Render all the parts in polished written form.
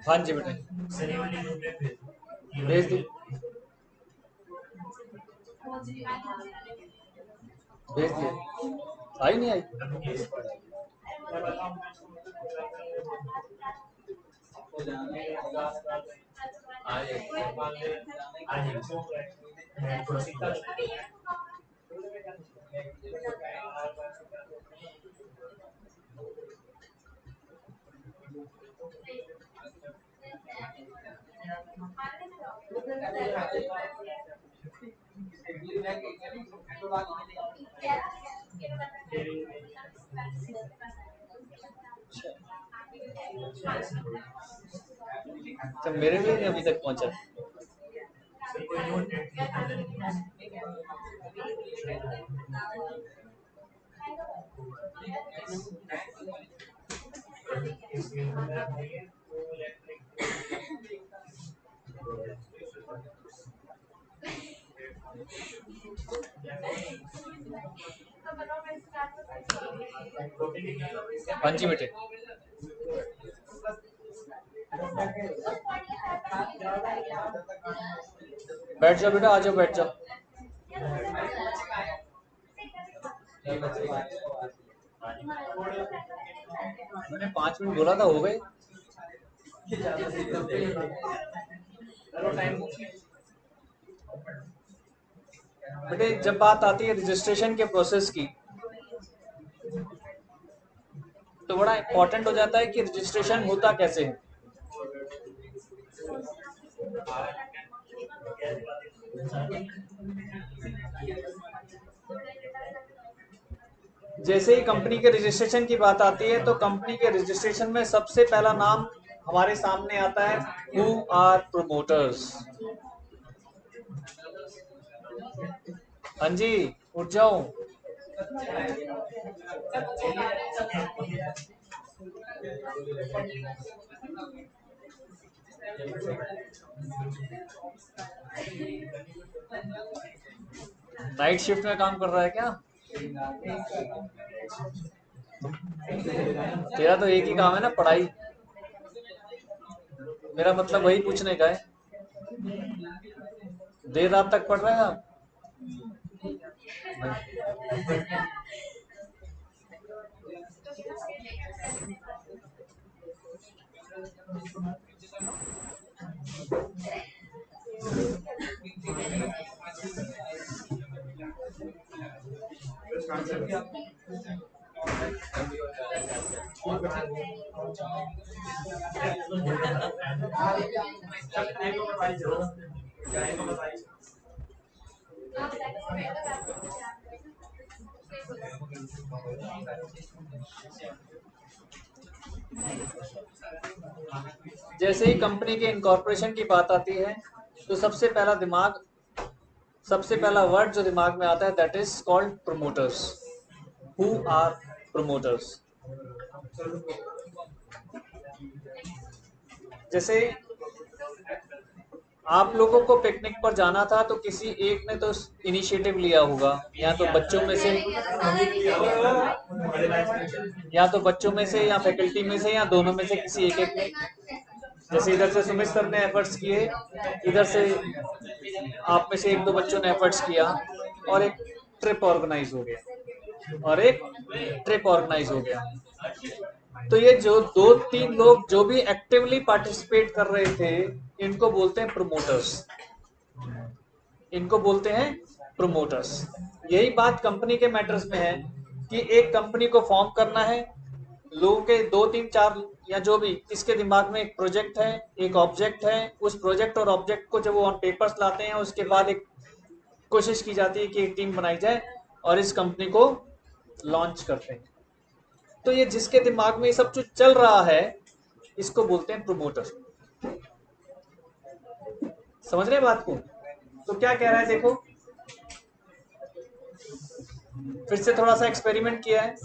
हाँ जी बेटा, भेज दी, भेज दिया। आई नहीं आई? तो मेरे लिए नहीं अभी तक पहुंचा। हाँ जी बेटे, बैठ जाओ बेटा, आ जाओ, बैठ जाओ। मैंने 5 मिनट बोला था, हो गए। बेटे जब बात आती है रजिस्ट्रेशन के प्रोसेस की, तो बड़ा इंपॉर्टेंट हो जाता है कि रजिस्ट्रेशन होता कैसे है। जैसे ही कंपनी के रजिस्ट्रेशन की बात आती है, तो कंपनी के रजिस्ट्रेशन में सबसे पहला नाम हमारे सामने आता है, हु आर प्रोमोटर्स। हाँ जी, उठ जाओ। नाइट शिफ्ट में काम कर रहा है क्या? तेरा तो एक ही काम है ना, पढ़ाई। मेरा मतलब वही पूछने का है, देर रात तक पढ़ रहा है आप? जैसे ही कंपनी के इनकॉर्पोरेशन की बात आती है, तो सबसे पहला वर्ड जो दिमाग में आता है, that is called promoters. Who are promoters? जैसे आप लोगों को पिकनिक पर जाना था, तो किसी एक ने तो इनिशिएटिव लिया होगा, या फैकल्टी में से, या दोनों में से किसी एक एक ने। जैसे इधर से सुमित सर ने एफर्ट्स किए, इधर से आप में से एक दो बच्चों ने एफर्ट्स किया, और एक ट्रिप ऑर्गेनाइज हो गया। तो ये जो दो तीन लोग जो भी एक्टिवली पार्टिसिपेट कर रहे थे, इनको बोलते हैं प्रोमोटर्स। इनको बोलते हैं प्रोमोटर्स। यही बात कंपनी के मैटर्स में है, कि एक कंपनी को फॉर्म करना है, लोगों के 2 3 4 या जो भी, इसके दिमाग में एक प्रोजेक्ट है, एक ऑब्जेक्ट है। उस प्रोजेक्ट और ऑब्जेक्ट को जब वो ऑन पेपर्स लाते हैं, उसके बाद एक कोशिश की जाती है कि एक टीम बनाई जाए और इस कंपनी को लॉन्च करते हैं। तो ये जिसके दिमाग में ये सब कुछ चल रहा है, इसको बोलते हैं प्रोमोटर। समझ रहे हैं बात को? तो क्या कह रहा है देखो, फिर से थोड़ा सा एक्सपेरिमेंट किया है,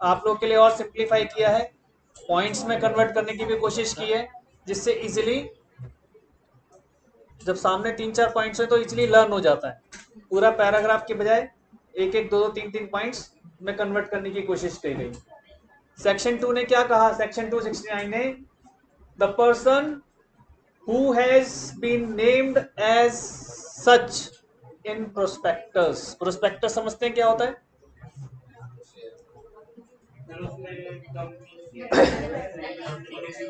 आप लोग के लिए और सिंप्लीफाई किया है, पॉइंट्स में कन्वर्ट करने की भी कोशिश की है, जिससे इजीली, जब सामने 3 4 पॉइंट्स है तो इजीली लर्न हो जाता है। पूरा पैराग्राफ के बजाय एक एक दो दो तीन तीन पॉइंट्स में कन्वर्ट करने की कोशिश की गई। सेक्शन 2 ने क्या कहा? सेक्शन 269 ने the person who has been named as such in prospectus. Prospectus समझते हैं क्या होता है?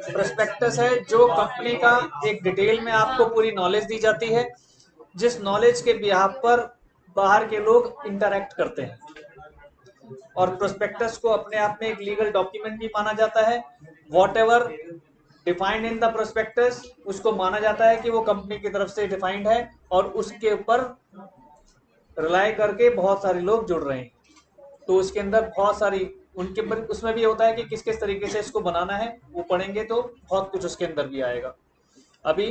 प्रोस्पेक्टस है जो कंपनी का एक डिटेल में आपको पूरी नॉलेज दी जाती है, जिस नॉलेज के बिहाफ पर बाहर के लोग इंटरैक्ट करते हैं। और प्रोस्पेक्टस को अपने आप में एक लीगल डॉक्यूमेंट भी माना जाता है। What ever defined in the prospectus उसको माना जाता है कि वो कंपनी की तरफ से डिफाइंड है और उसके ऊपर रिलाई करके बहुत सारे लोग जुड़ रहे हैं। तो उसके अंदर बहुत सारी उनके उसमें भी होता है कि किस किस तरीके से इसको बनाना है, वो पढ़ेंगे तो बहुत कुछ उसके अंदर भी आएगा। अभी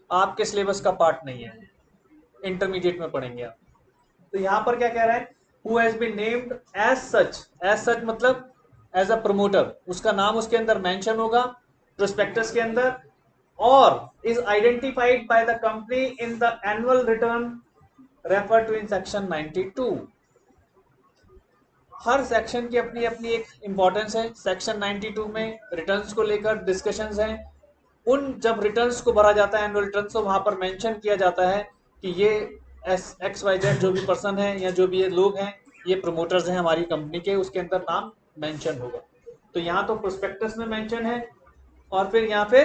आपके सिलेबस का पार्ट नहीं है, इंटरमीडिएट में पढ़ेंगे आप। तो यहाँ पर क्या कह रहा है? Who has been named as such. As such मतलब एज अ प्रमोटर, उसका नाम उसके अंदर मेंशन होगा प्रोस्पेक्टस के अंदर, और is identified by the company in the annual return refer to in section 92। हर सेक्शन की अपनी अपनी एक इंपॉर्टेंस है। सेक्शन 92 में रिटर्न्स को लेकर डिस्कशंस हैं। उन जब रिटर्न्स को भरा जाता है एनुअल रिटर्न्स, तो वहां पर मेंशन किया जाता है कि ये XYZ जो भी पर्सन है या जो भी ये लोग हैं, ये प्रमोटर्स हैं हमारी कंपनी के, उसके अंदर नाम मेंशन होगा। तो यहाँ तो प्रोस्पेक्टस में मेंशन है, और फिर यहाँ पे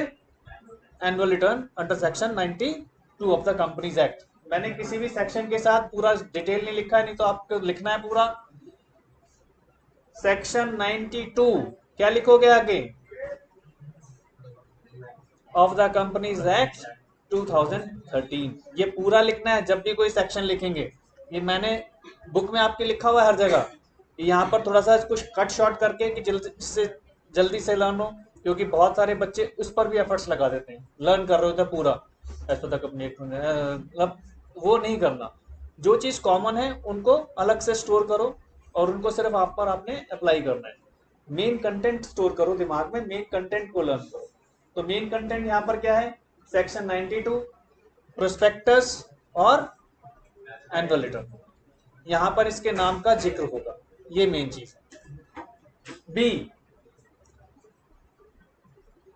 annual return under section 92 of the companies act. मैंने किसी भी सेक्शन के साथ पूरा डिटेल नहीं लिखा है, नहीं तो आपको लिखना है पूरा। सेक्शन 92 क्या लिखोगे आगे? ऑफ द कंपनीज एक्ट 2013, ये पूरा लिखना है जब भी कोई सेक्शन लिखेंगे। ये मैंने बुक में आपके लिखा हुआ है हर जगह। यहाँ पर थोड़ा सा कुछ कट शॉर्ट करके कि जल्दी से लर्न हो, क्योंकि बहुत सारे बच्चे उस पर भी एफर्ट्स लगा देते हैं, लर्न कर रहे होते हैं पूरा ऐसा तक अपनी मतलब वो नहीं करना। जो चीज कॉमन है उनको अलग से स्टोर करो और उनको सिर्फ आप पर आपने अप्लाई करना है। मेन कंटेंट स्टोर करो दिमाग में, मेन कंटेंट को लर्न करो। तो मेन कंटेंट यहाँ पर क्या है? सेक्शन 92 प्रोस्पेक्टस और एनुअल रिटर्न, यहाँ पर इसके नाम का जिक्र होगा, ये मेन चीज है। बी,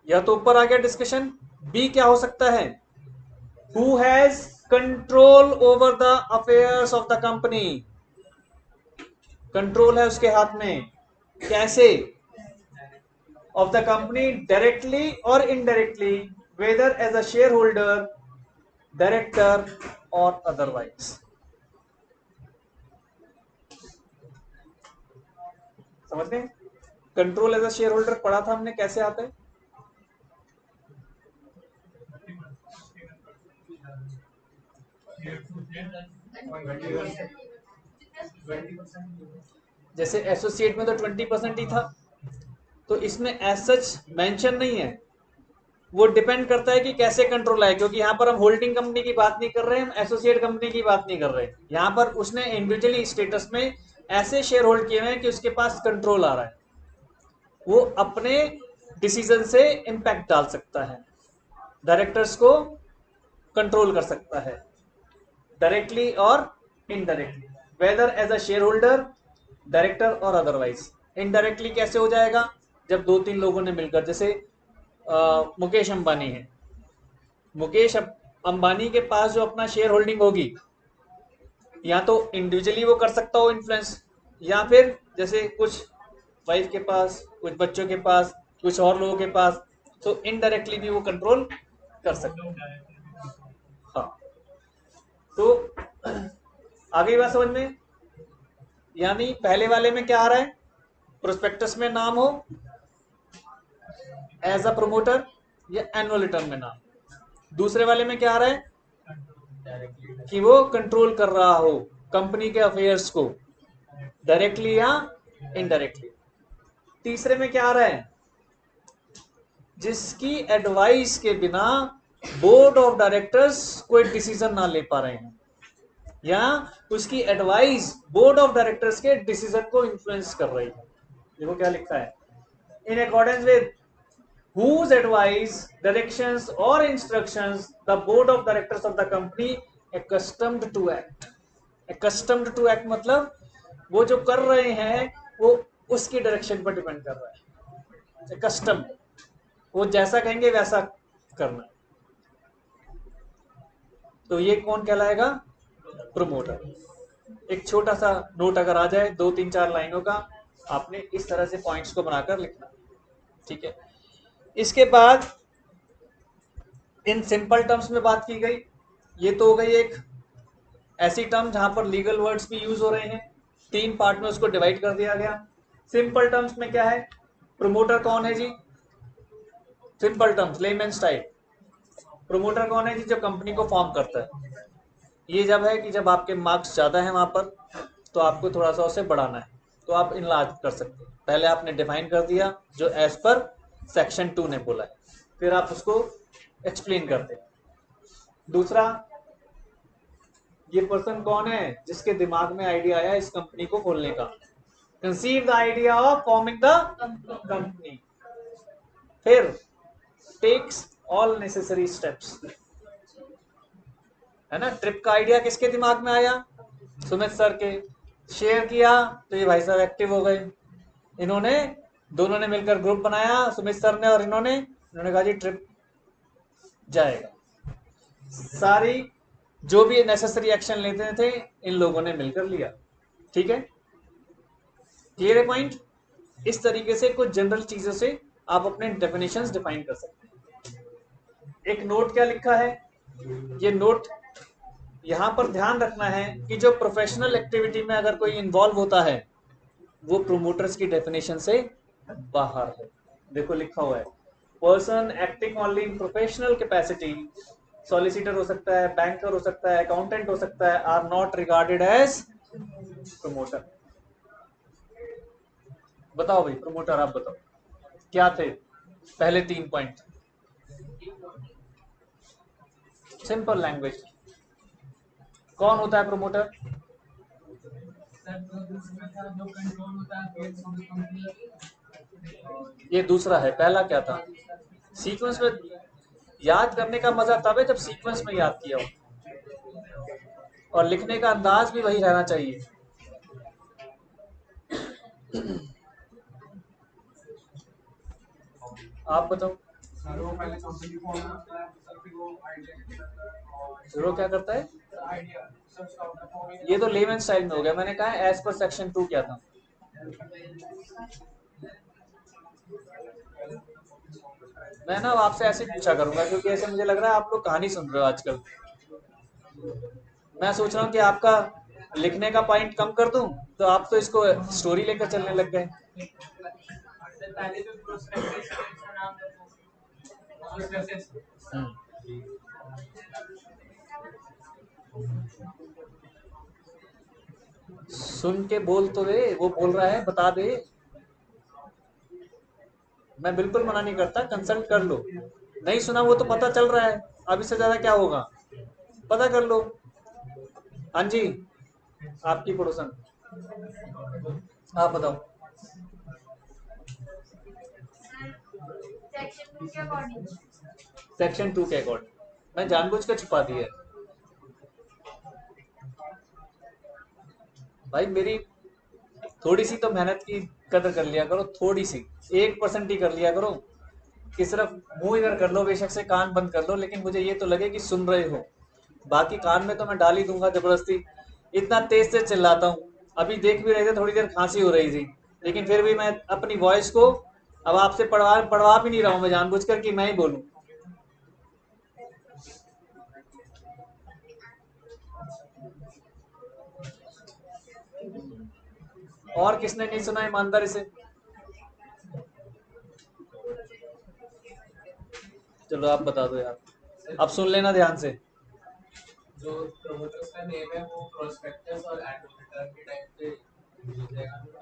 या तो ऊपर आ गया डिस्कशन। बी क्या हो सकता है? Who has control over the affairs of the company. Control है उसके हाथ में, कैसे? ऑफ द कंपनी डायरेक्टली और indirectly, whether as a share holder, director और अदरवाइज। समझते हैं? Control as a share holder पढ़ा था हमने, कैसे आता है? जैसे एसोसिएट में तो 20% ही था, तो इसमें एज सच मेंशन नहीं है। वो डिपेंड करता है कि कैसे कंट्रोल आए, क्योंकि यहाँ पर हम होल्डिंग कंपनी की बात नहीं कर रहे हैं, हम एसोसिएट कंपनी की बात नहीं कर रहे हैं। यहाँ पर उसने इंडिविजुअली स्टेटस में ऐसे शेयर होल्ड किए हुए हैं कि उसके पास कंट्रोल आ रहा है, वो अपने डिसीजन से इंपैक्ट डाल सकता है, डायरेक्टर्स को कंट्रोल कर सकता है डायरेक्टली और indirectly, whether as a share holder, director और अदरवाइज। इनडायरेक्टली कैसे हो जाएगा? जब दो तीन लोगों ने मिलकर, जैसे मुकेश अंबानी है, मुकेश अंबानी के पास जो अपना शेयर होल्डिंग होगी, या तो इंडिविजुअली वो कर सकता हो इन्फ्लुएंस, या फिर जैसे कुछ वाइफ के पास, कुछ बच्चों के पास, कुछ और लोगों के पास, तो इनडायरेक्टली भी वो कंट्रोल कर सकता है। हाँ, तो आ गई बात समझ में? यानी पहले वाले में क्या आ रहा है? प्रोस्पेक्टस में नाम हो एज अ प्रमोटर या एनुअल रिटर्न में नाम। दूसरे वाले में क्या आ रहा है? कि वो कंट्रोल कर रहा हो कंपनी के अफेयर्स को, डायरेक्टली या इनडायरेक्टली। तीसरे में क्या आ रहा है? जिसकी एडवाइस के बिना बोर्ड ऑफ डायरेक्टर्स कोई डिसीजन ना ले पा रहे हैं, या उसकी एडवाइस बोर्ड ऑफ डायरेक्टर्स के डिसीजन को इन्फ्लुएंस कर रही है। देखो क्या लिखा है, in accordance with whose advice, directions or instructions the board of directors of the company accustomed to act। accustomed to act मतलब वो जो कर रहे हैं वो उसकी डायरेक्शन पर डिपेंड कर रहा है। कस्टम, वो जैसा कहेंगे वैसा करना। तो ये कौन कहलाएगा? प्रमोटर। एक छोटा सा नोट अगर आ जाए 2-3-4 लाइनों का, आपने इस तरह से पॉइंट्स को बनाकर लिखना, ठीक है। इसके बाद इन सिंपल टर्म्स में बात की गई। ये तो हो गई एक ऐसी टर्म जहां पर लीगल वर्ड्स भी यूज हो रहे हैं। 3 पार्ट में उसको डिवाइड कर दिया गया। सिंपल टर्म्स में क्या है? प्रमोटर कौन है जी? Simple terms, layman style. Promoter कौन है जी? जो कंपनी को फॉर्म करता है। ये जब है कि जब आपके मार्क्स ज़्यादा हैं वहाँ पर, तो आपको थोड़ा सा उसे बढ़ाना है, तो आप इनलार्ज कर सकते हैं। पहले आपने डिफाइन कर दिया जो एज पर सेक्शन 2 ने बोला है, फिर आप उसको एक्सप्लेन करते हैं। दूसरा, ये पर्सन कौन है जिसके दिमाग में आइडिया आया इस कंपनी को खोलने का? Conceive the idea of forming the company. फिर टेक्स ऑल नेसेसरी स्टेप्स, है ना। ट्रिप का आइडिया किसके दिमाग में आया? सुमित सर के। शेयर किया तो ये भाई साहब एक्टिव हो गए। इन्होंने दोनों ने मिलकर ग्रुप बनाया, सुमित सर ने और इन्होंने कहा जी ट्रिप जाएगा। सारी जो भी नेसेसरी एक्शन लेते थे इन लोगों ने मिलकर लिया, ठीक है। क्लियर है पॉइंट? इस तरीके से कुछ जनरल चीजों से आप अपने डेफिनेशंस डिफाइन कर सकते हैं। एक नोट क्या लिखा है? ये नोट यहां पर ध्यान रखना है कि जो प्रोफेशनल एक्टिविटी में अगर कोई इन्वॉल्व होता है वो प्रोमोटर्स की डेफिनेशन से बाहर है। देखो लिखा हुआ है, person acting only in professional capacity, solicitor हो सकता है, बैंकर हो सकता है, अकाउंटेंट हो सकता है, are not regarded as promoter. बताओ भाई, प्रमोटर आप बताओ क्या थे पहले 3 पॉइंट? सिंपल लैंग्वेज, कौन होता है प्रमोटर? ये दूसरा है, पहला क्या था? सीक्वेंस में याद करने का मजा तब है जब सीक्वेंस में याद किया हो, और लिखने का अंदाज भी वही रहना चाहिए। आप बताओ। जीरो क्या करता है? ये तो लेमन स्टाइल में हो गया। मैंने कहा एज पर सेक्शन 2 क्या था? मैं ना आपसे ऐसे पूछा करूंगा क्योंकि ऐसे मुझे लग रहा है आप लोग कहानी सुन रहे हो आजकल। मैं सोच रहा हूँ कि आपका लिखने का पॉइंट कम कर दूं, तो आप तो इसको स्टोरी लेकर चलने लग गए। सुन के बोल तो दे, वो बोल रहा है बता दे। मैं बिल्कुल मना नहीं करता, कंसल्ट कर लो। नहीं सुना वो तो पता चल रहा है, अब इससे ज्यादा क्या होगा? पता कर लो। हाँ जी, आपकी पड़ोसन, आप बताओ। सेक्शन 2 के अकॉर्डिंग मैं जानबूझ कर छुपा दी है भाई। मेरी थोड़ी सी तो मेहनत की कदर कर लिया करो, थोड़ी सी 1% ही कर लिया करो। कि सिर्फ मुंह इधर कर लो, बेशक से कान बंद कर लो, लेकिन मुझे ये तो लगे कि सुन रहे हो। बाकी कान में तो मैं डाल ही दूंगा जबरदस्ती। इतना तेज से चिल्लाता हूँ। अभी देख भी रहे थे, थोड़ी देर खांसी हो रही थी, लेकिन फिर भी मैं अपनी वॉइस को अब आपसे पढ़वा पढ़वा भी नहीं रहा हूँ मैं जानबूझकर कि मैं ही बोलूँ। और किसने नहीं सुना ईमानदारी से? चलो आप बता दो यार, अब सुन लेना ध्यान से। जो प्रमोटर्स का नेम है वो प्रोस्पेक्टस और एडवर्टाइजर के टाइप पे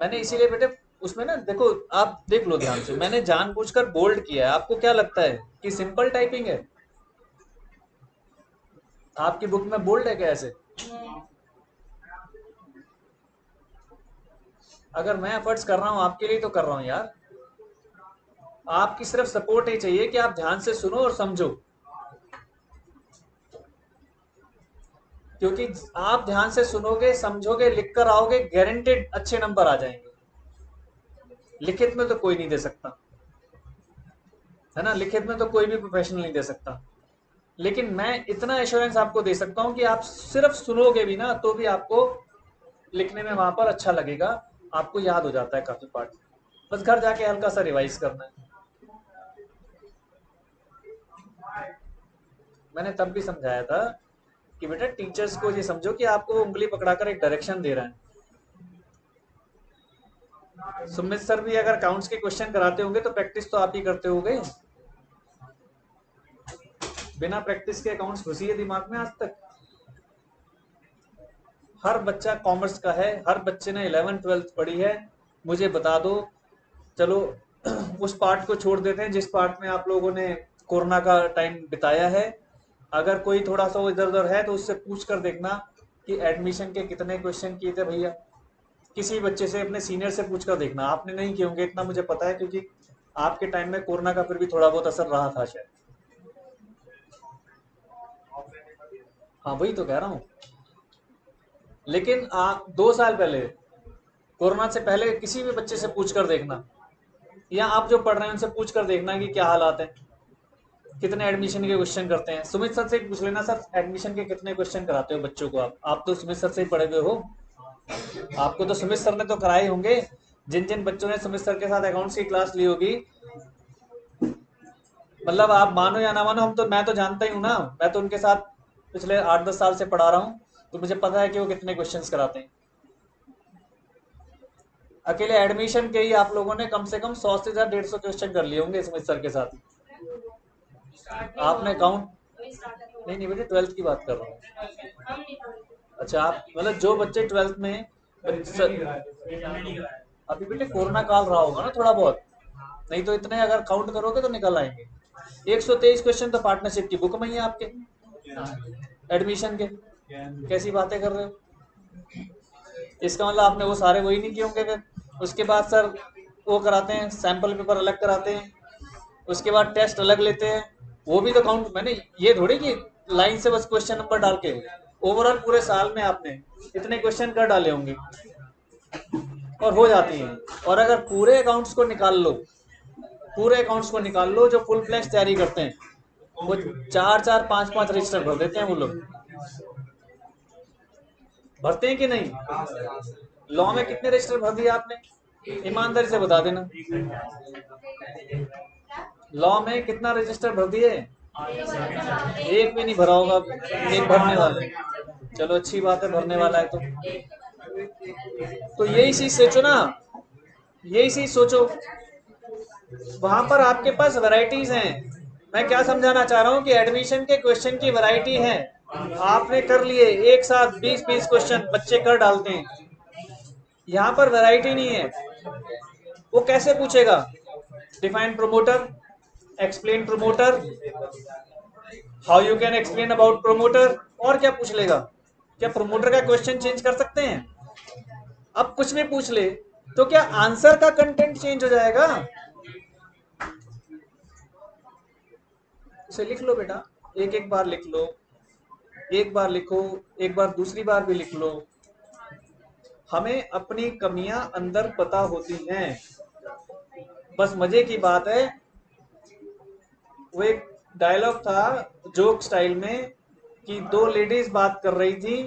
मैंने इसीलिए बेटे उसमें ना देखो, आप देख लो ध्यान से, मैंने जानबूझकर बोल्ड किया है। आपको क्या लगता है कि सिंपल टाइपिंग है? आपकी बुक में बोल्ड है क्या ऐसे? अगर मैं एफर्ट्स कर रहा हूं आपके लिए तो कर रहा हूं यार। आपकी सिर्फ सपोर्ट ही चाहिए कि आप ध्यान से सुनो और समझो, क्योंकि आप ध्यान से सुनोगे समझोगे लिख कर आओगे, गारंटेड अच्छे नंबर आ जाएंगे। लिखित में तो कोई नहीं दे सकता। है ना। लिखित में तो कोई भी प्रोफेशनल नहीं दे सकता, लेकिन मैं इतना एश्योरेंस आपको दे सकता हूँ कि आप सिर्फ सुनोगे भी ना तो भी आपको लिखने में वहां पर अच्छा लगेगा, आपको याद हो जाता है काफी पार्ट। बस घर जाके हल्का सा रिवाइज करना है। मैंने तब भी समझाया था कि बेटा टीचर्स को ये समझो कि आपको उंगली पकड़ाकर एक डायरेक्शन दे रहा है। सुमित सर भी अगर अकाउंट्स के क्वेश्चन कराते होंगे तो प्रैक्टिस तो आप ही करते होंगे। बिना प्रैक्टिस के अकाउंट्स घुसी है दिमाग में आज तक? हर बच्चा कॉमर्स का है, हर बच्चे ने 11th-12th पढ़ी है, मुझे बता दो। चलो उस पार्ट को छोड़ देते हैं जिस पार्ट में आप लोगों ने कोरोना का टाइम बिताया है। अगर कोई थोड़ा सा इधर उधर है तो उससे पूछ कर देखना कि एडमिशन के कितने क्वेश्चन किए थे भैया। किसी बच्चे से, अपने सीनियर से पूछ कर देखना। आपने नहीं किए होंगे इतना मुझे पता है, क्योंकि आपके टाइम में कोरोना का फिर भी थोड़ा बहुत असर रहा था शायद। हाँ वही तो कह रहा हूँ। लेकिन आप 2 साल पहले, कोरोना से पहले किसी भी बच्चे से पूछ कर देखना, या आप जो पढ़ रहे हैं उनसे पूछ कर देखना कि क्या हालात है, कितने एडमिशन के क्वेश्चन करते हैं। सुमित सर से पूछ लेना, सर एडमिशन के कितने क्वेश्चन कराते हो बच्चों को आप तो सुमित सर से ही पढ़े हुए हो, आपको तो सुमित सर ने तो कराए होंगे। जिन जिन बच्चों ने सुमित सर के साथ अकाउंट्स की क्लास ली होगी, मतलब आप मानो या ना मानो, मैं तो जानता ही हूँ ना, मैं तो उनके साथ पिछले 8-10 साल से पढ़ा रहा हूँ, तो मुझे पता है कि वो कितने क्वेश्चंस कराते हैं। अकेले एडमिशन के ही आप लोगों ने कम से कम 100 से ज्यादा 150 क्वेश्चन कर लिए होंगे सुमित सर के साथ। आपने काउंट नहीं, नहीं बेटे 12th की बात कर रहा हूँ। अच्छा, आप मतलब जो बच्चे 12th में अभी बेटे कोरोना काल रहा होगा ना थोड़ा बहुत, नहीं तो इतने अगर काउंट करोगे तो निकल आएंगे। 123 क्वेश्चन तो पार्टनरशिप की बुक में ही है आपके, एडमिशन के। कैसी बातें कर रहे हो? इसका मतलब आपने वो सारे वही नहीं किए होंगे फिर। उसके बाद सर वो कराते हैं, सैंपल पेपर अलग कराते हैं, उसके बाद टेस्ट अलग लेते हैं, वो भी तो काउंट। मैंने ये थोड़ी कि लाइन से बस क्वेश्चन नंबर डाल के, ओवरऑल पूरे साल में आपने इतने क्वेश्चन कर डाले होंगे और हो जाती हैं। और अगर पूरे अकाउंट्स को निकाल लो, पूरे अकाउंट्स को निकाल लो जो फुल फ्लैश तैयारी करते हैं, वो 4-4 5-5 रजिस्टर भर देते हैं वो लोग। भरते हैं कि नहीं? लॉ में कितने रजिस्टर भर दिए आपने, ईमानदारी से बता देना। लॉ में कितना रजिस्टर भर दिए? एक भी नहीं भरा होगा, एक भरने वाला है। चलो अच्छी बात है, भरने वाला है तो यही चीज सोचो ना, यही चीज सोचो। वहां पर आपके पास वैरायटीज हैं। मैं क्या समझाना चाह रहा हूँ कि एडमिशन के क्वेश्चन की वैरायटी है। आपने कर लिए एक साथ 20-20 क्वेश्चन बच्चे कर डालते हैं, यहाँ पर वैरायटी नहीं है। वो कैसे पूछेगा? Define promoter, explain promoter, how you can explain about promoter, और क्या पूछ लेगा? क्या प्रोमोटर का क्वेश्चन चेंज कर सकते हैं? अब कुछ भी पूछ ले तो क्या आंसर का कंटेंट चेंज हो जाएगा? इसे लिख लो बेटा, एक एक बार लिख लो, एक बार लिखो, एक बार दूसरी बार भी लिख लो। हमें अपनी कमियां अंदर पता होती हैं। बस मजे की बात है, वो एक डायलॉग था जोक स्टाइल में कि दो लेडीज बात कर रही थी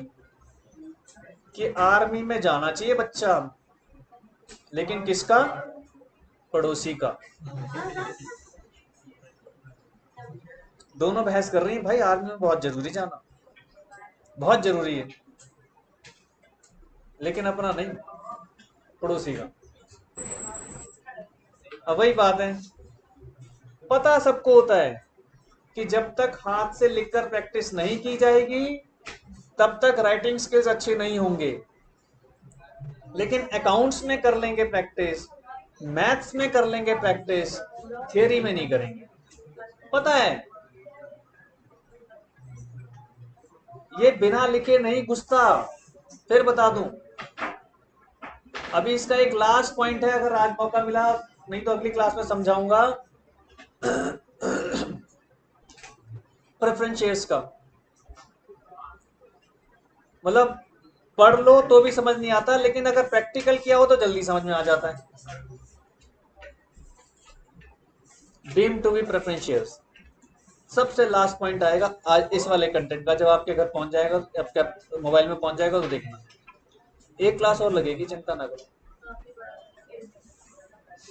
कि आर्मी में जाना चाहिए बच्चा, लेकिन किसका? पड़ोसी का। दोनों बहस कर रही हैं, भाई आर्मी में बहुत जरूरी जाना, बहुत जरूरी है, लेकिन अपना नहीं, पड़ोसी का। अब वही बात है, पता सबको होता है कि जब तक हाथ से लिखकर प्रैक्टिस नहीं की जाएगी तब तक राइटिंग स्किल्स अच्छे नहीं होंगे। लेकिन अकाउंट्स में कर लेंगे प्रैक्टिस, मैथ्स में कर लेंगे प्रैक्टिस, थियरी में नहीं करेंगे। पता है ये बिना लिखे नहीं घुसता। फिर बता दूं, अभी इसका एक लास्ट पॉइंट है, अगर आज मौका मिला, नहीं तो अगली क्लास में समझाऊंगा, प्रेफरेंस शेयर्स का। मतलब पढ़ लो तो भी समझ नहीं आता, लेकिन अगर प्रैक्टिकल किया हो तो जल्दी समझ में आ जाता है। Deem to be preferential. सबसे लास्ट पॉइंट आएगा आज इस वाले कंटेंट का, जब आपके घर पहुंच जाएगा, आपके मोबाइल में पहुंच जाएगा तो देखना। एक क्लास और लगेगी, चिंता ना करो।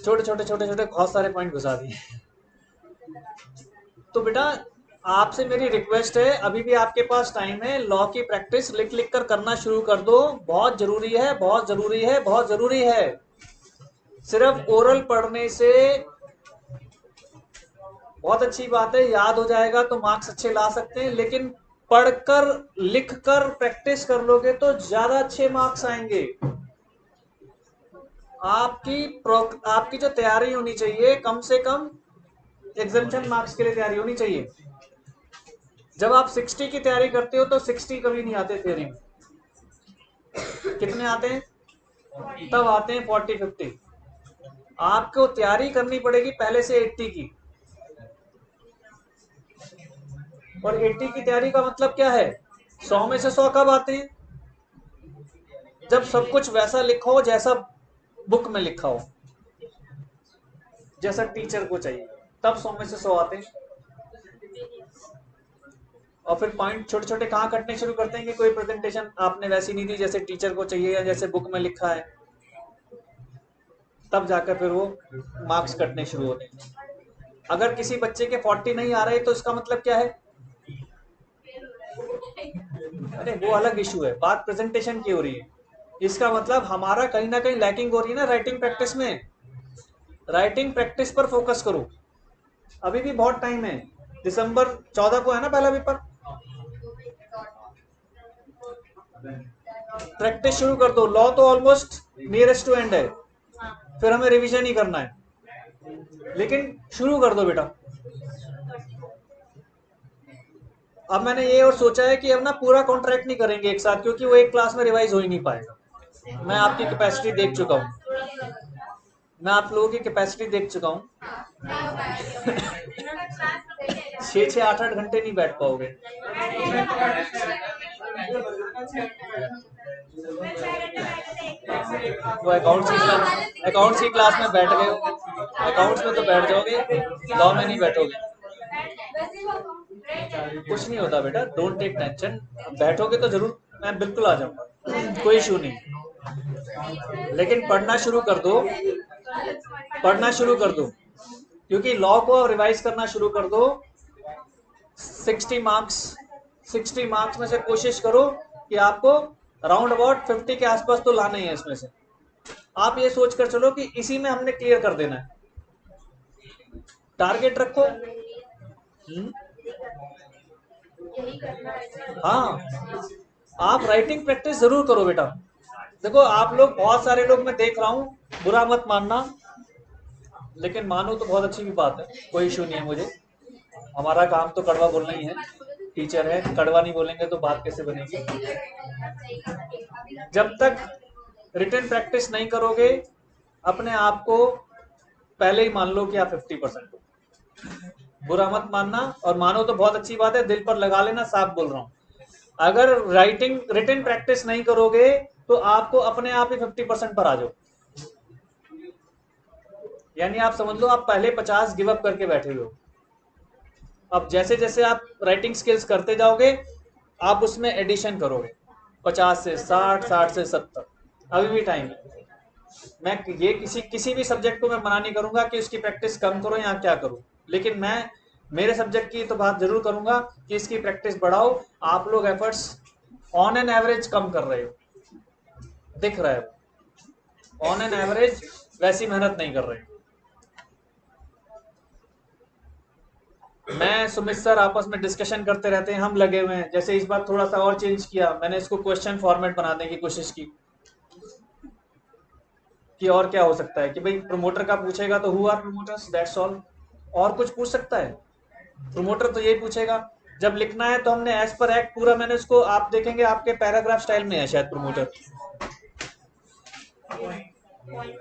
छोटे छोटे छोटे छोटे बहुत सारे पॉइंट घुसा दिए। तो बेटा आपसे मेरी रिक्वेस्ट है, अभी भी आपके पास टाइम है, लॉ की प्रैक्टिस लिख लिख कर करना शुरू कर दो। बहुत जरूरी है, बहुत जरूरी है, बहुत जरूरी है। सिर्फ ओरल पढ़ने से बहुत अच्छी बात है, याद हो जाएगा तो मार्क्स अच्छे ला सकते हैं, लेकिन पढ़कर लिखकर प्रैक्टिस कर लोगे तो ज्यादा अच्छे मार्क्स आएंगे। आपकी जो तैयारी होनी चाहिए, कम से कम एग्जामिनेशन मार्क्स के लिए तैयारी होनी चाहिए। जब आप 60 की तैयारी करते हो तो 60 कभी नहीं आते थ्योरी में। कितने आते हैं? तब आते हैं 40 50। आपको तैयारी करनी पड़ेगी पहले से 80 की। और 80 की तैयारी का मतलब क्या है? 100 में से 100 कब आते हैं? जब सब कुछ वैसा लिखा हो जैसा बुक में लिखा हो, जैसा टीचर को चाहिए, तब 100 में से 100 आते हैं। और फिर पॉइंट छोटे छोटे कहाँ कटने शुरू करते हैं कि कोई प्रेजेंटेशन आपने वैसी नहीं दी जैसे टीचर को चाहिए या जैसे बुक में लिखा है, तब जाकर फिर वो मार्क्स कटने शुरू होते हैं। अगर किसी बच्चे के 40 नहीं आ रहे तो इसका मतलब क्या है? अरे वो अलग इशू है, बात प्रेजेंटेशन की हो रही है। इसका मतलब हमारा कहीं ना कहीं लैकिंग हो रही है ना राइटिंग प्रैक्टिस में। राइटिंग प्रैक्टिस पर फोकस करो, अभी भी बहुत टाइम है। दिसंबर 14 को है ना पहला पेपर। प्रैक्टिस शुरू कर दो, लॉ तो ऑलमोस्ट नियरेस्ट टू एंड है, फिर हमें रिवीजन ही करना है, लेकिन शुरू कर दो बेटा। अब मैंने ये और सोचा है कि अब ना पूरा कॉन्ट्रैक्ट नहीं करेंगे एक साथ, क्योंकि वो एक क्लास में रिवाइज हो ही नहीं पाएगा। मैं आपकी कैपेसिटी देख चुका हूँ, मैं आप लोगों की कैपेसिटी देख चुका हूँ। 6-6 8-8 घंटे नहीं बैठ पाओगे। वो अकाउंट्स की क्लास में बैठ गए हो, अकाउंट्स में तो बैठ जाओगे, लॉ में नहीं बैठोगे। कुछ नहीं होता बेटा, डोंट टेक टेंशन। बैठोगे तो जरूर, मैं बिल्कुल आ जाऊंगा, कोई इशू नहीं। लेकिन पढ़ना शुरू कर दो, पढ़ना शुरू कर दो, क्योंकि लॉ को रिवाइज करना शुरू कर दो। 60 मार्क्स, 60 मार्क्स में से कोशिश करो कि आपको राउंड अबाउट 50 के आसपास तो लाना ही है। इसमें से आप ये सोच कर चलो कि इसी में हमने क्लियर कर देना है, टारगेट रखो। हाँ, आप राइटिंग प्रैक्टिस जरूर करो बेटा। देखो आप लोग, बहुत सारे लोग मैं देख रहा हूँ, बुरा मत मानना, लेकिन मानो तो बहुत अच्छी भी बात है, कोई इशू नहीं है मुझे। हमारा काम तो कड़वा बोलना ही है, टीचर है, कड़वा नहीं बोलेंगे तो बात कैसे बनेगी। जब तक रिटन प्रैक्टिस नहीं करोगे, अपने आप को पहले ही मान लो कि आप 50% हो। बुरा मत मानना, और मानो तो बहुत अच्छी बात है, दिल पर लगा लेना, साफ बोल रहा हूँ। अगर राइटिंग रिटन प्रैक्टिस नहीं करोगे तो आपको अपने आप ही 50% पर आ जाओ। यानी आप समझ लो आप पहले 50 गिव अप करके बैठे हुए हो। अब जैसे जैसे आप राइटिंग स्किल्स करते जाओगे, आप उसमें एडिशन करोगे, 50 से 60, 60 से 70। अभी भी टाइम है। मैं ये किसी भी सब्जेक्ट को मैं मना नहीं करूंगा कि उसकी प्रैक्टिस कम करो या क्या करो, लेकिन मैं मेरे सब्जेक्ट की तो बात जरूर करूंगा कि इसकी प्रैक्टिस बढ़ाओ। आप लोग एफर्ट्स ऑन एन एवरेज कम कर रहे हो, दिख रहा है, ऑन एन एवरेज वैसी मेहनत नहीं कर रहे हो। मैं सुमित सर आपस में डिस्कशन करते रहते हैं, हम लगे हुए हैं। जैसे इस बार थोड़ा सा और चेंज किया मैंने, इसको क्वेश्चन फॉर्मेट बनाने की कोशिश की कि और क्या हो सकता है कि भाई प्रमोटर का पूछेगा तो who are promoters, that's all. और कुछ पूछ सकता है प्रमोटर? तो यही पूछेगा। जब लिखना है तो हमने एज पर एक्ट पूरा, मैंने उसको, आप देखेंगे आपके पैराग्राफ स्टाइल में है शायद प्रमोटर।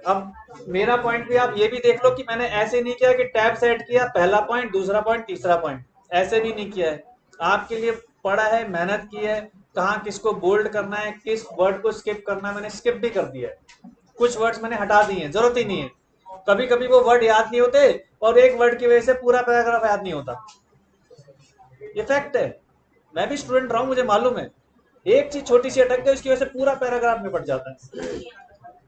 अब मेरा पॉइंट भी आप ये भी देख लो कि मैंने ऐसे नहीं किया कि टैब सेट किया, पहला पॉइंट, दूसरा पॉइंट, तीसरा पॉइंट, ऐसे भी नहीं किया है। आपके लिए पढ़ा है, मेहनत की है, कहाँ किसको बोल्ड करना है, किस वर्ड को स्किप करना है, मैंने स्किप भी कर दिया है। कुछ वर्ड्स मैंने हटा दिए हैं, जरूरत ही नहीं है। कभी कभी वो वर्ड याद नहीं होते और एक वर्ड की वजह से पूरा पैराग्राफ याद नहीं होता। ये फैक्ट है, मैं भी स्टूडेंट रहा हूं, मुझे मालूम है। एक चीज छोटी सी अटक गई उसकी वजह से पूरा पैराग्राफ में पड़ जाता है।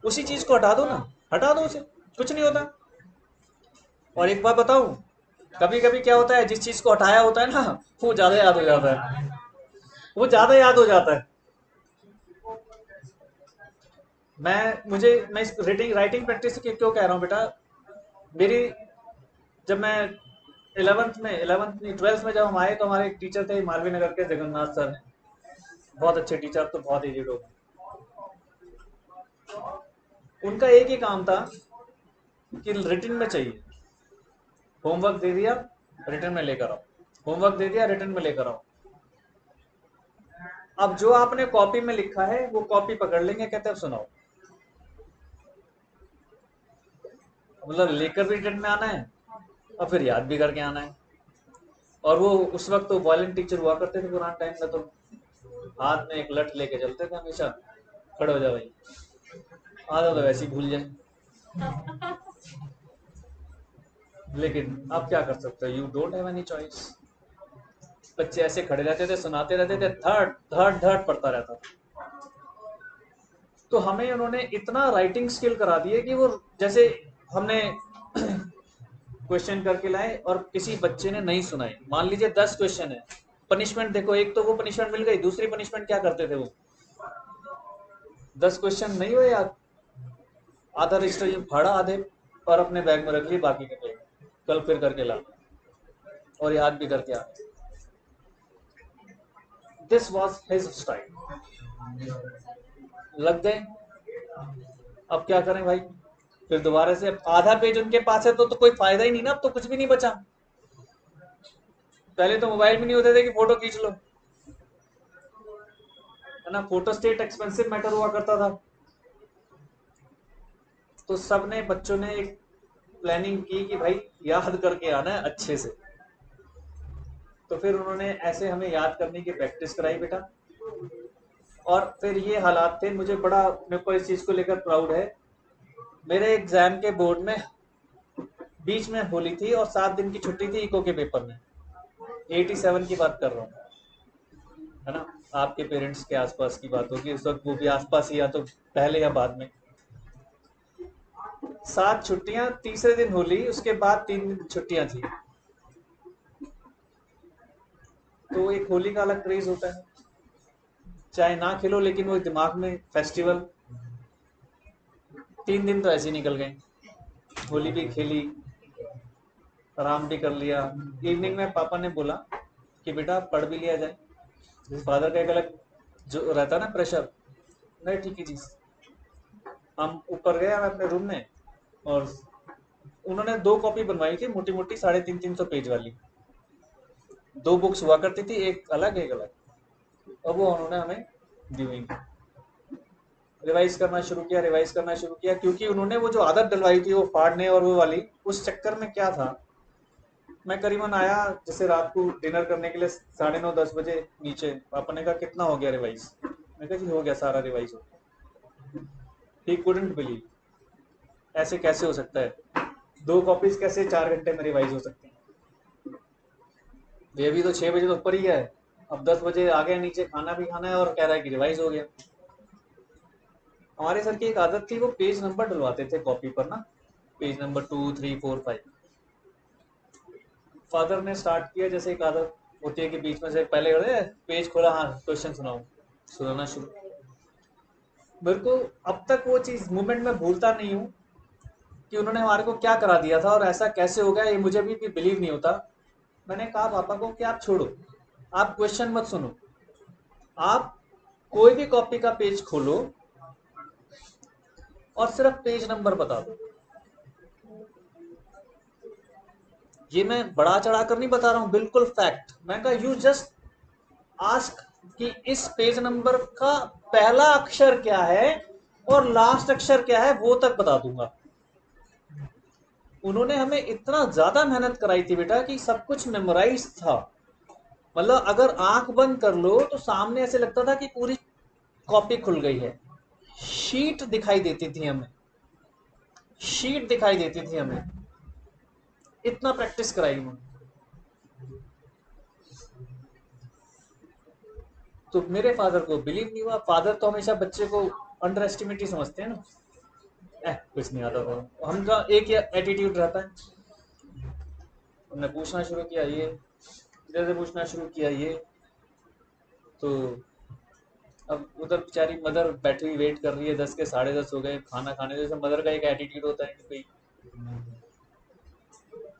उसी चीज को हटा दो ना, हटा दो उसे, कुछ नहीं होता। और एक बात बताऊं, कभी कभी क्या होता है, जिस चीज को हटाया होता है ना, वो ज्यादा याद हो जाता है, वो ज्यादा याद हो जाता है। मैं इस रीडिंग राइटिंग प्रैक्टिस क्यों कह रहा हूँ बेटा। मेरी जब मैं 11th नहीं 12th में जब हम आए तो हमारे एक टीचर थे मालवीय नगर के, जगन्नाथ सर। बहुत अच्छे टीचर, तो बहुत एजेड हो गए। उनका एक ही काम था कि रिटर्न में चाहिए। होमवर्क दे दिया, रिटर्न में लेकर आओ। होमवर्क दे दिया, रिटर्न में लेकर आओ। अब जो आपने कॉपी में लिखा है वो कॉपी पकड़ लेंगे, कहते हैं सुनाओ। मतलब लेकर भी रिटर्न में आना है और फिर याद भी करके आना है। और वो उस वक्त तो वॉयलेंट टीचर हुआ करते थे पुराने टाइम में, तो हाथ में एक लठ लेके चलते थे हमेशा, खड़े हो जाओ भाई, आधा तो वैसे ही भूल जाए। लेकिन आप क्या कर सकते हो, you don't have any choice. बच्चे ऐसे खड़े रहते थे, सुनाते रहते थे, थर्ड थर्ड थर्ड पढ़ता रहता। तो हमें उन्होंने इतना राइटिंग स्किल करा दी है कि वो जैसे हमने क्वेश्चन करके लाए और किसी बच्चे ने नहीं सुनाई, मान लीजिए 10 क्वेश्चन है, पनिशमेंट देखो, एक तो वो पनिशमेंट मिल गई, दूसरी पनिशमेंट क्या करते थे वो, 10 क्वेश्चन नहीं हुए याद, आधा रजिस्टर ये फाड़ा आधे और अपने बैग में रख ली, बाकी के बैग कल फिर करके ला और याद भी करके आ। This was his style. लग गए, अब क्या करें भाई, फिर दोबारा से आधा पेज उनके पास है तो कोई फायदा ही नहीं ना, अब तो कुछ भी नहीं बचा। पहले तो मोबाइल में नहीं होते थे कि फोटो खींच लो, है ना, फोटो स्टेट एक्सपेंसिव मैटर हुआ करता था। तो सबने बच्चों ने एक प्लानिंग की कि भाई याद करके आना है अच्छे से। तो फिर उन्होंने ऐसे हमें याद करने की प्रैक्टिस कराई बेटा। और फिर ये हालात थे, मुझे बड़ा, मेरे को इस चीज को लेकर प्राउड है। मेरे एग्जाम के बोर्ड में बीच में होली थी और 7 दिन की छुट्टी थी इको के पेपर में। 87 की बात कर रहा हूँ, है ना। आपके पेरेंट्स के आसपास की बात होगी, उस वक्त वो भी आसपास ही, या तो पहले या बाद में। 7 छुट्टियां, तीसरे दिन होली, उसके बाद 3 दिन छुट्टियां थी। तो एक होली का अलग क्रेज होता है, चाहे ना खेलो लेकिन वो दिमाग में फेस्टिवल। 3 दिन तो ऐसे निकल गए, होली भी खेली, आराम भी कर लिया। इवनिंग में पापा ने बोला कि बेटा पढ़ भी लिया जाए। जैसे फादर का एक अलग जो रहता ना प्रेशर, नहीं ठीक है जी। हम ऊपर गए, हम अपने रूम में, और उन्होंने 2 कॉपी बनवाई थी, मोटी मोटी 350-300 पेज वाली। 2 बुक्स हुआ करती थी, एक अलग एक अलग, और वो उन्होंने हमें दी हुई। रिवाइज करना शुरू किया, रिवाइज करना शुरू किया, क्योंकि उन्होंने वो जो आदत डलवाई थी वो फाड़ने और वो वाली, उस चक्कर में क्या था, मैं करीबन आया जैसे रात को डिनर करने के लिए 9:30-10 बजे नीचे। पापा ने कहा कितना हो गया रिवाइज, मैं कहा जी हो गया, सारा रिवाइज हो गया। ही कुडंट बिलीव, ऐसे कैसे हो सकता है, 2 कॉपीज कैसे 4 घंटे में रिवाइज हो सकती हैं। ये भी तो 6 बजे तो ऊपर ही है, अब 10 बजे आ गया नीचे, खाना भी खाना है और कह रहा है कि रिवाइज हो गया। हमारे सर की एक आदत थी, वो पेज नंबर डलवाते थे कॉपी पर ना, पेज नंबर 2, 3, 4, 5। फादर ने स्टार्ट किया, जैसे एक आदत होती है कि बीच में से पहले पेज खोला, हाँ क्वेश्चन सुनाओ, सुनाना शुरू। मेरे को अब तक वो चीज मूवमेंट में भूलता नहीं हूँ कि उन्होंने हमारे को क्या करा दिया था और ऐसा कैसे हो गया, ये मुझे भी बिलीव नहीं होता। मैंने कहा पापा को कि आप छोड़ो, आप क्वेश्चन मत सुनो, आप कोई भी कॉपी का पेज खोलो और सिर्फ पेज नंबर बता दो। ये मैं बढ़ा चढ़ा कर नहीं बता रहा हूं, बिल्कुल फैक्ट। मैं कहा यू जस्ट आस्क कि इस पेज नंबर का पहला अक्षर क्या है और लास्ट अक्षर क्या है, वो तक बता दूंगा। उन्होंने हमें इतना ज्यादा मेहनत कराई थी बेटा कि सब कुछ मेमोराइज था। मतलब अगर आंख बंद कर लो तो सामने ऐसे लगता था कि पूरी कॉपी खुल गई है, शीट दिखाई देती थी हमें। शीट दिखाई देती थी हमें, इतना प्रैक्टिस कराई उन्होंने। तो मेरे फादर को बिलीव नहीं हुआ। फादर तो हमेशा बच्चे को अंडर एस्टिमेट ही समझते हैं ना, कुछ नहीं आता था। हमका एक एटीट्यूड रहता है। हमने पूछना शुरू किया ये, इधर से पूछना शुरू किया ये, तो अब उधर बेचारी मदर बैठी हुई वेट कर रही है, 10 के 10:30 हो गए, खाना खाने। जैसे मदर का एक एटीट्यूड होता है कि भाई,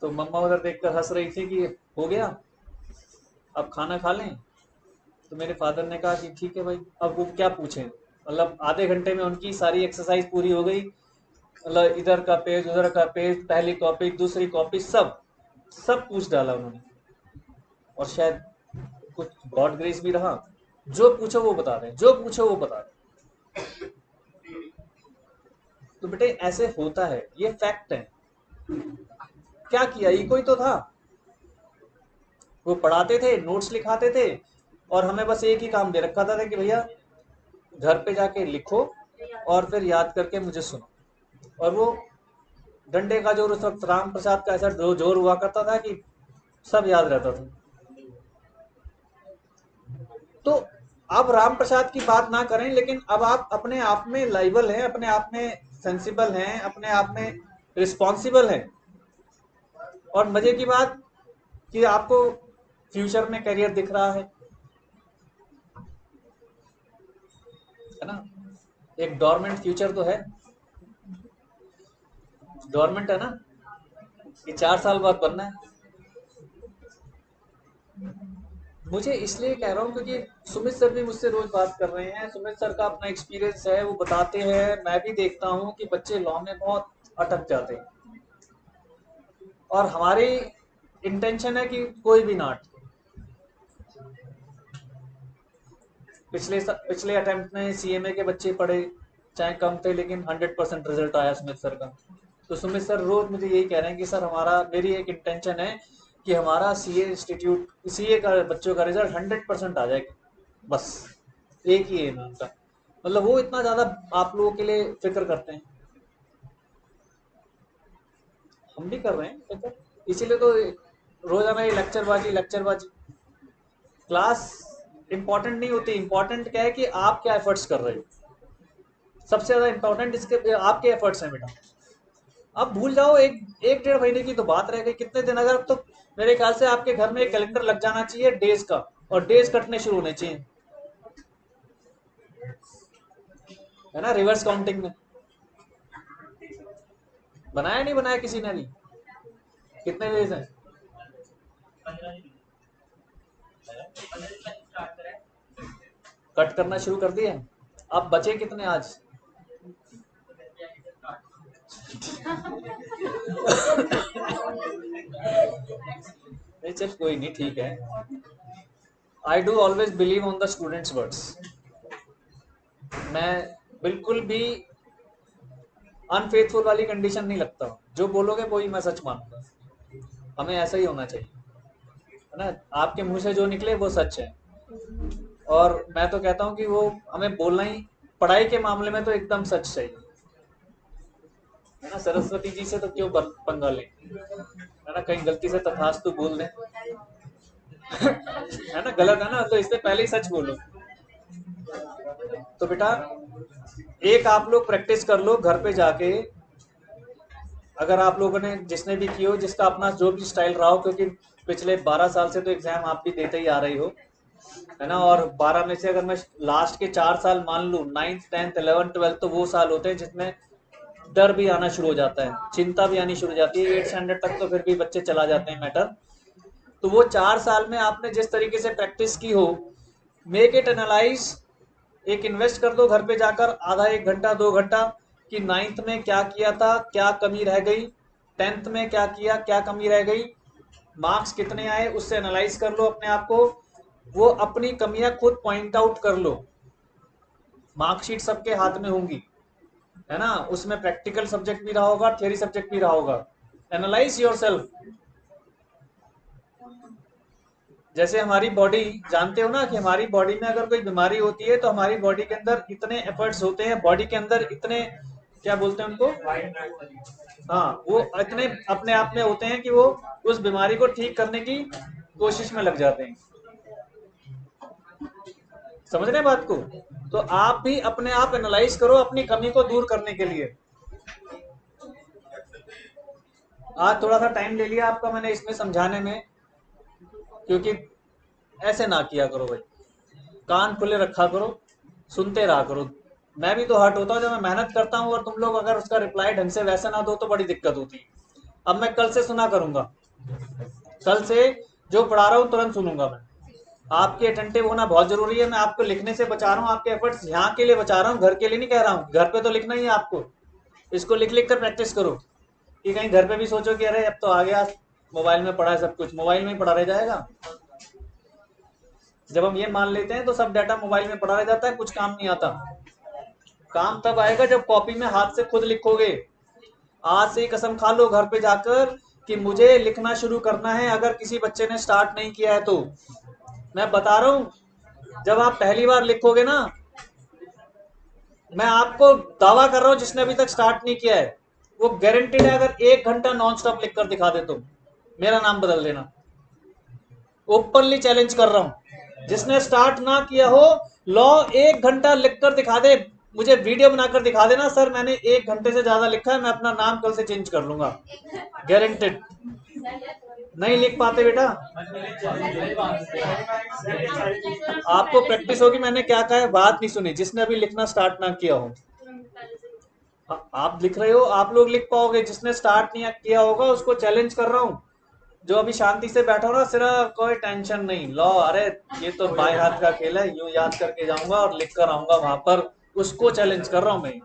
तो मम्मा उधर देखकर हंस रही थी कि हो गया, अब खाना खा लें। तो मेरे फादर ने कहा कि ठीक है भाई, अब वो क्या पूछें। मतलब आधे घंटे में उनकी सारी एक्सरसाइज पूरी हो गई। मतलब इधर का पेज, उधर का पेज, पहली कॉपी, दूसरी कॉपी, सब सब पूछ डाला उन्होंने। और शायद कुछ गॉड ग्रेस भी रहा, जो पूछो वो बता रहे, जो पूछो वो बता रहे। तो बेटे ऐसे होता है, ये फैक्ट है। क्या किया, इको ही तो था। वो पढ़ाते थे, नोट्स लिखाते थे, और हमें बस एक ही काम दे रखा था कि भैया घर पे जाके लिखो और फिर याद करके मुझे सुनो। और वो डंडे का जोर, उस वक्त राम प्रसाद का ऐसा जोर हुआ करता था कि सब याद रहता था। तो अब राम प्रसाद की बात ना करें, लेकिन अब आप अपने आप में लाइबल हैं, अपने आप में सेंसिबल हैं, अपने आप में रिस्पॉन्सिबल हैं। और मजे की बात कि आपको फ्यूचर में करियर दिख रहा है ना। एक डोरमेंट फ्यूचर तो है, डोरमेंट है ना, कि 4 साल बाद बनना है। मुझे इसलिए कह रहा हूँ क्योंकि सुमित सर भी मुझसे रोज बात कर रहे हैं। सुमित सर का अपना एक्सपीरियंस है, वो बताते हैं। मैं भी देखता हूँ कि बच्चे लॉ में बहुत अटक जाते हैं, और हमारी इंटेंशन है कि कोई भी ना अटके। पिछले अटेम्प्ट में सीएमए के बच्चे पढ़े, चाहे कम थे, लेकिन 100% रिजल्ट आया सुमित सर का। तो सुमित सर रोज मुझे यही कह रहे हैं कि सर हमारा, मेरी एक इंटेंशन है कि हमारा सीए इंस्टीट्यूट, सीए का बच्चों का रिजल्ट 100% आ जाए, बस एक ही एम है उनका। मतलब वो इतना ज्यादा आप लोगों के लिए फिक्र करते हैं। हम भी कर रहे हैं फिक्र, इसीलिए तो रोजाना ये लेक्चरबाजी। क्लास इंपॉर्टेंट नहीं होती, इंपॉर्टेंट क्या है कि आप क्या एफर्ट्स कर रहे हो। सबसे ज्यादा इंपॉर्टेंट इसके आपके एफर्ट्स हैं बेटा। आप भूल जाओ, एक 1.5 महीने की तो बात रह गई, कितने दिन। अगर तो मेरे ख्याल से आपके घर में एक कैलेंडर लग जाना चाहिए डेज का, और डेज कटने शुरू होने चाहिए, है ना, रिवर्स काउंटिंग में। बनाया नहीं बनाया किसी ने भी? कितने डेज हैं? कट करना शुरू कर दिए। अब बचे कितने आज? नहीं चल कोई नहीं, ठीक है। I do always believe on the students words. मैं बिल्कुल भी अनफेथफुल वाली कंडीशन नहीं लगता। जो बोलोगे वही मैं सच मानूंगा। हमें ऐसा ही होना चाहिए, है ना। आपके मुंह से जो निकले वो सच है। और मैं तो कहता हूँ कि वो हमें बोलना ही, पढ़ाई के मामले में तो एकदम सच चाहिए, है ना। सरस्वती जी से तो क्यों पंगा लें, है ना, कहीं गलती से तथास्तु बोल दें, है ना, गलत है ना, तो इससे पहले ही सच बोलो। तो बेटा एक आप लोग प्रैक्टिस कर लो घर पे जाके। अगर आप लोगों ने, जिसने भी की हो, जिसका अपना जो भी स्टाइल रहा हो, क्योंकि पिछले 12 साल से तो एग्जाम आप भी देते ही आ रही हो, है ना। और 12 में से अगर मैं लास्ट के 4 साल मान लूँ, 9th 10th 11th 12th, तो वो साल होते हैं जिसमें डर भी आना शुरू हो जाता है, चिंता भी आनी शुरू हो जाती है। 8th स्टैंडर्ड तक तो फिर भी बच्चे चला जाते हैं मैटर। तो वो 4 साल में आपने जिस तरीके से प्रैक्टिस की हो, मेक इट एनालाइज। एक इन्वेस्ट कर दो घर पे जाकर, आधा 1 घंटा 2 घंटा, कि 9th में क्या किया था, क्या कमी रह गई, 10th में क्या किया, क्या कमी रह गई, मार्क्स कितने आए, उससे एनालाइज कर लो अपने आप को। वो अपनी कमियां खुद पॉइंट आउट कर लो। मार्कशीट सबके हाथ में होंगी, है ना। उसमें प्रैक्टिकल सब्जेक्ट भी रहा होगा, थियरी सब्जेक्ट भी रहा होगा। Analyse your self. जैसे हमारी बॉडी, जानते हो ना कि हमारी बॉडी में अगर कोई बीमारी होती है तो हमारी बॉडी के अंदर इतने एफर्ट्स होते हैं, बॉडी के अंदर इतने क्या बोलते हैं उनको, हाँ, वो इतने अपने आप में होते हैं कि वो उस बीमारी को ठीक करने की कोशिश में लग जाते हैं। समझ रहे हैं बात को? तो आप भी अपने आप एनालाइज करो अपनी कमी को दूर करने के लिए। आज थोड़ा सा टाइम ले लिया आपका मैंने इसमें समझाने में, क्योंकि ऐसे ना किया करो भाई, कान खुले रखा करो, सुनते रहा करो। मैं भी तो हर्ट होता हूँ जब मैं मेहनत करता हूँ और तुम लोग अगर उसका रिप्लाई ढंग से वैसे ना दो तो बड़ी दिक्कत होती है। अब मैं कल से सुना करूंगा, कल से जो पढ़ा रहा हूँ तुरंत सुनूंगा मैं। आपके अटेंटिव होना बहुत जरूरी है। मैं आपको लिखने से बचा रहा हूँ, आपके एफर्ट्स यहाँ के लिए बचा रहा हूँ, घर के लिए नहीं कह रहा हूँ। घर पे तो लिखना ही है आपको, इसको लिख लिख कर प्रैक्टिस करो कि कहीं घर पे भी सोचो कि अरे अब तो आ गया, मोबाइल में पढ़ा है सब कुछ, मोबाइल में ही पढ़ा रह जाएगा। जब हम ये मान लेते हैं तो सब डाटा मोबाइल में पढ़ा रह जाता है, कुछ काम नहीं आता। काम तब आएगा जब कॉपी में हाथ से खुद लिखोगे। आज से कसम खा लो घर पे जाकर कि मुझे लिखना शुरू करना है। अगर किसी बच्चे ने स्टार्ट नहीं किया है तो मैं बता रहा हूं, जब आप पहली बार लिखोगे ना, मैं आपको दावा कर रहा हूं जिसने अभी तक स्टार्ट नहीं किया है वो गारंटेड है, अगर 1 घंटा नॉन स्टॉप लिख कर दिखा दे तो मेरा नाम बदल देना। ओपनली चैलेंज कर रहा हूं, जिसने स्टार्ट ना किया हो, लॉ 1 घंटा लिख कर दिखा दे, मुझे वीडियो बनाकर दिखा देना, सर मैंने 1 घंटे से ज्यादा लिखा है, मैं अपना नाम कल से चेंज कर लूंगा, गारंटेड। नहीं लिख पाते बेटा, आपको प्रैक्टिस होगी। मैंने क्या कहा है, बात नहीं सुनी। जिसने अभी लिखना स्टार्ट ना किया हो, आप लिख रहे हो, आप लोग लिख पाओगे। जिसने स्टार्ट नहीं किया होगा उसको चैलेंज कर रहा हूँ, जो अभी शांति से बैठा हो ना, सिर्फ कोई टेंशन नहीं, लो अरे ये तो बाएं हाथ का खेल है, यूं याद करके जाऊंगा और लिख कर आऊंगा वहां पर, उसको चैलेंज कर रहा हूं मैं।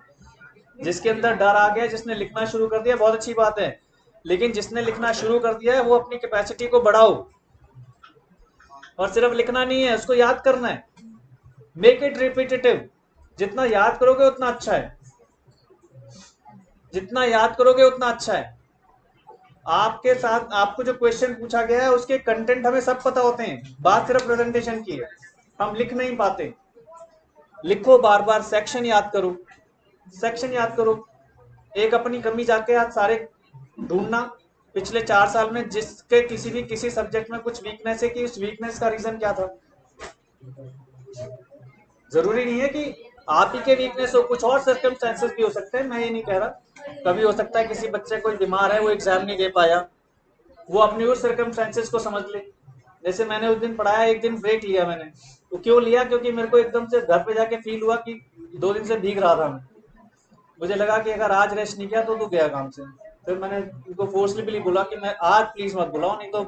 जिसके अंदर डर आ गया, जिसने लिखना शुरू कर दिया, बहुत अच्छी बात है, लेकिन जिसने लिखना शुरू कर दिया है वो अपनी कैपेसिटी को बढ़ाओ। और सिर्फ लिखना नहीं है, उसको याद करना है। Make it repetitive. जितना याद करोगे उतना अच्छा है, जितना याद करोगे उतना अच्छा है। आपके साथ आपको जो क्वेश्चन पूछा गया है उसके कंटेंट हमें सब पता होते हैं, बात सिर्फ प्रेजेंटेशन की है, हम लिख नहीं पाते। लिखो, बार बार सेक्शन याद करो, सेक्शन याद करो। एक अपनी कमी जाके आज सारे ढूंढना, पिछले 4 साल में जिसके किसी भी किसी सब्जेक्ट में कुछ वीकनेस है कि उस वीकनेस का रीजन क्या था। जरूरी नहीं है कि आप ही के वीकनेस हो, कुछ और सर्कमस्टेंसेस भी हो सकते हैं, मैं ये नहीं कह रहा। कभी हो सकता है किसी बच्चे कोई बीमार है, वो एग्जाम नहीं दे पाया, वो अपनी उस सर्कमस्टेंसेस को समझ ले। जैसे मैंने उस दिन पढ़ाया, एक दिन ब्रेक लिया मैंने, तो क्यों लिया, क्योंकि मेरे को एकदम से घर पे जाके फील हुआ कि 2 दिन से भीग रहा था मैं। मुझे लगा कि अगर आज रेस्ट नहीं किया तो गया काम से। फिर मैंने उनको फोर्सफुली बोला कि मैं आज प्लीज मत बुलाओ, नहीं तो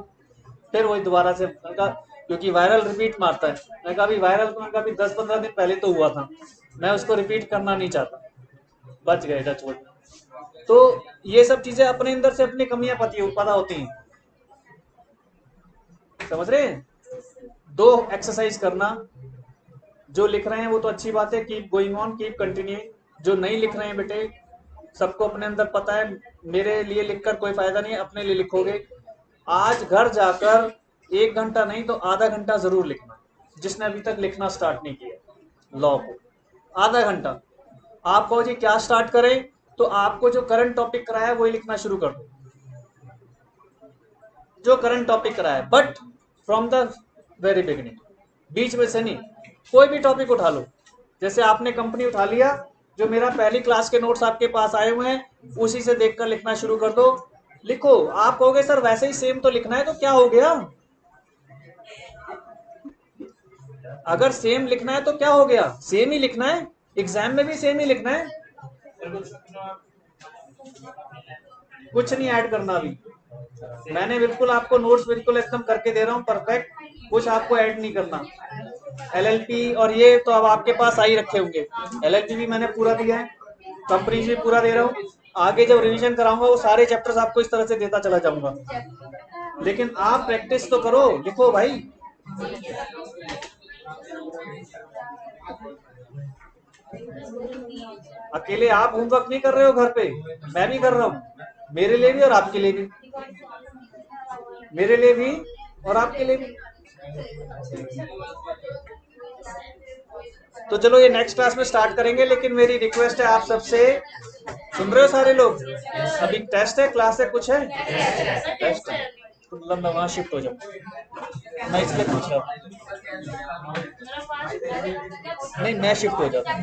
फिर वही दोबारा से उनका, क्योंकि वायरल रिपीट मारता है। मैं कहा वायरल तो मैं 10-15 दिन पहले तो हुआ था, मैं उसको रिपीट करना नहीं चाहता। बच गए टच वुड। तो ये सब चीजें अपने अंदर से अपनी कमियां पता होती हैं, समझ रहे हैं? 2 एक्सरसाइज करना, जो लिख रहे हैं वो तो अच्छी बात है, keep going on, keep continuing. जो नहीं लिख रहे हैं बेटे, सबको अपने अंदर पता है मेरे लिए लिखकर कोई फायदा नहीं है, अपने लिए लिखोगे। आज घर जाकर 1 घंटा नहीं तो आधा घंटा जरूर लिखना, जिसने अभी तक लिखना स्टार्ट नहीं किया लॉ को। आधा घंटा। आप कहो जी क्या स्टार्ट करें, तो आपको जो करंट टॉपिक कराया है वही लिखना शुरू कर दो, जो करंट टॉपिक कराया है, but from the very beginning, बीच में से नहीं। कोई भी टॉपिक उठा लो, जैसे आपने कंपनी उठा लिया, जो मेरा पहली क्लास के नोट्स आपके पास आए हुए हैं उसी से देखकर लिखना शुरू कर दो। लिखो। आप कहोगे सर वैसे ही सेम तो लिखना है, तो क्या हो गया, अगर सेम लिखना है तो क्या हो गया, सेम ही लिखना है, एग्जाम में भी सेम ही लिखना है, कुछ नहीं ऐड करना। अभी मैंने बिल्कुल आपको नोट्स बिल्कुल एकदम करके दे रहा हूँ परफेक्ट, कुछ आपको ऐड नहीं करना। एलएलपी और ये तो अब आपके पास आ ही रखे होंगे, एलएलपी भी मैंने पूरा दिया है, कंपनी भी पूरा दे रहा हूँ। आगे जब रिवीजन कराऊंगा वो सारे चैप्टर्स आपको इस तरह से देता चला जाऊंगा, लेकिन आप प्रैक्टिस तो करो, लिखो भाई। अकेले आप होमवर्क नहीं कर रहे हो घर पे, मैं भी कर रहा हूँ, मेरे लिए भी और आपके लिए भी, मेरे लिए भी और आपके लिए भी। तो चलो ये नेक्स्ट क्लास में स्टार्ट करेंगे, लेकिन मेरी रिक्वेस्ट है आप सबसे, सुन रहे हो सारे लोग? अभी टेस्ट है, क्लास है, कुछ है? टेस्ट है तो मतलब मैं वहाँ शिफ्ट हो जाऊँ, मैं इसलिए पूछ रहा हूँ। नहीं, मैं शिफ्ट हो जाता हूँ।